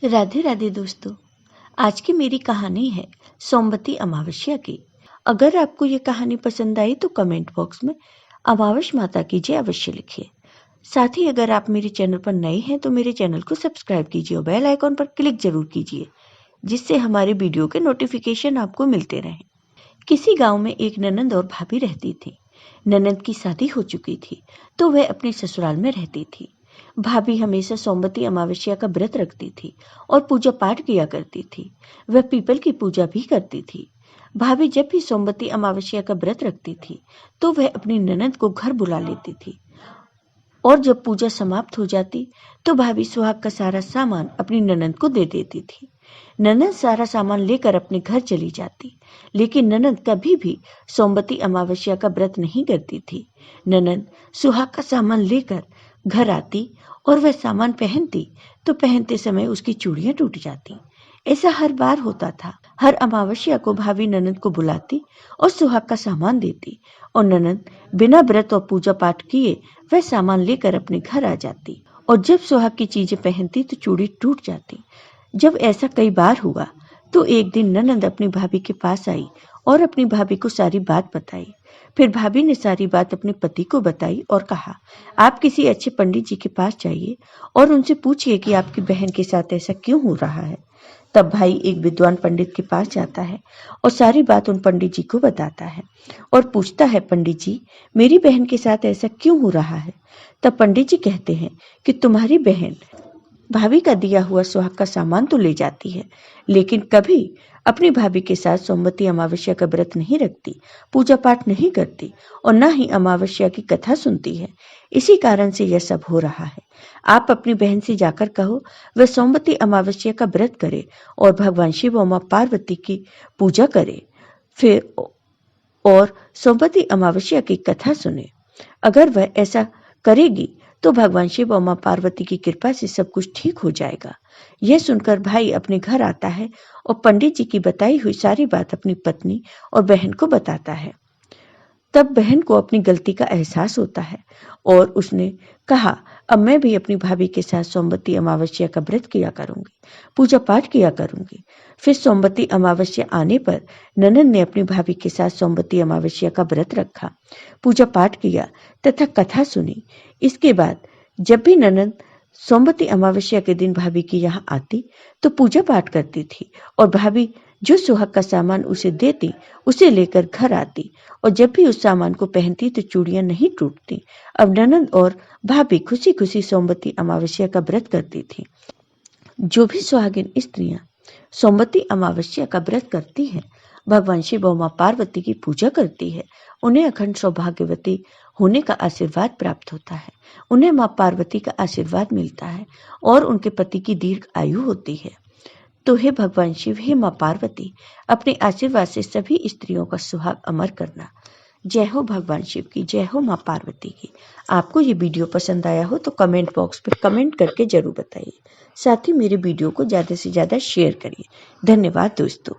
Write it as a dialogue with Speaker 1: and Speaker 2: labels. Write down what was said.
Speaker 1: राधे राधे दोस्तों। आज की मेरी कहानी है सोमवती अमावस्या की। अगर आपको ये कहानी पसंद आई तो कमेंट बॉक्स में अमावस माता की जय अवश्य लिखिए। साथ ही अगर आप मेरे चैनल पर नए हैं तो मेरे चैनल को सब्सक्राइब कीजिए और बेल आइकॉन पर क्लिक जरूर कीजिए, जिससे हमारे वीडियो के नोटिफिकेशन आपको मिलते रहें। किसी गांव में एक ननंद और भाभी रहती थी। ननंद की शादी हो चुकी थी तो वह अपने ससुराल में रहती थी। भाभी हमेशा सोमवती अमावस्या का व्रत रखती थी और पूजा पाठ किया करती थी। वह पीपल की पूजा भी करती थी। भाभी जब भी सोमवती अमावस्या का व्रत रखती थी तो वह अपनी ननंद को घर बुला लेती थी, और जब पूजा समाप्त हो जाती तो भाभी सुहाग का सारा सामान अपनी ननंद को दे देती थी। ननंद सारा सामान लेकर अपने घर चली जाती, लेकिन ननंद कभी भी सोमवती अमावस्या का व्रत नहीं करती थी। ननंद सुहाग का सामान लेकर घर आती और वह सामान पहनती तो पहनते समय उसकी चूड़ियां टूट जाती। ऐसा हर बार होता था। हर अमावस्या को भाभी ननंद को बुलाती और सुहाग का सामान देती, और ननंद बिना व्रत और पूजा पाठ किए वह सामान लेकर अपने घर आ जाती, और जब सुहाग की चीजें पहनती तो चूड़ी टूट जाती। जब ऐसा कई बार हुआ तो एक दिन ननंद अपनी भाभी के पास आई और अपनी भाभी को सारी बात बताई। फिर भाभी ने सारी बात अपने पति को बताई और कहा, आप किसी अच्छे पंडित जी के पास जाइए और उनसे पूछिए कि आपकी बहन के साथ ऐसा क्यों हो रहा है। तब भाई एक विद्वान पंडित के पास जाता है और सारी बात उन पंडित जी को बताता है और पूछता है, पंडित जी, मेरी बहन के साथ ऐसा क्यों हो रहा है। तब पंडित जी कहते हैं कि तुम्हारी बहन भाभी का दिया हुआ सुहाग का सामान तो ले जाती है, लेकिन कभी अपनी भाभी के साथ सोमवती अमावस्या का व्रत नहीं रखती, पूजा पाठ नहीं करती और न ही अमावस्या की कथा सुनती है। इसी कारण से यह सब हो रहा है। आप अपनी बहन से जाकर कहो वह सोमवती अमावस्या का व्रत करे और भगवान शिव और मां पार्वती की पूजा करे, फिर और सोमवती अमावस्या की कथा सुने। अगर वह ऐसा करेगी तो भगवान शिव और मां पार्वती की कृपा से सब कुछ ठीक हो जाएगा। यह सुनकर भाई अपने घर आता है और पंडित जी की बताई हुई सारी बात अपनी पत्नी और बहन को बताता है। तब बहन को अपनी गलती का एहसास होता है और उसने कहा, अब मैं भी अपनी भाभी के साथ सोमवती अमावस्या का व्रत किया करूंगी, पूजा पाठ किया करूंगी। फिर सोमवती अमावस्या आने पर ननंद ने अपनी भाभी के साथ सोमवती अमावस्या का व्रत रखा, पूजा पाठ किया तथा कथा सुनी। इसके बाद जब भी ननंद सोमवती अमावस्या के दिन भाभी की यहाँ आती तो पूजा पाठ करती थी, और भाभी जो सुहाग का सामान उसे देती उसे लेकर घर आती, और जब भी उस सामान को पहनती तो चूड़ियां नहीं टूटती। अब ननंद और भाभी खुशी खुशी सोमवती अमावस्या का व्रत करती थी। जो भी सुहागिन स्त्रियां सोमवती अमावस्या का व्रत करती हैं, भगवान शिव और मां पार्वती की पूजा करती है, उन्हें अखंड सौभाग्यवती होने का आशीर्वाद प्राप्त होता है। उन्हें मां पार्वती का आशीर्वाद मिलता है और उनके पति की दीर्घ आयु होती है। तो हे भगवान शिव, हे मां पार्वती, अपने आशीर्वाद से सभी स्त्रियों का सुहाग अमर करना। जय हो भगवान शिव की, जय हो मां पार्वती की। आपको ये वीडियो पसंद आया हो तो कमेंट बॉक्स में कमेंट करके जरूर बताइए। साथ ही मेरे वीडियो को ज़्यादा से ज़्यादा शेयर करिए। धन्यवाद दोस्तों।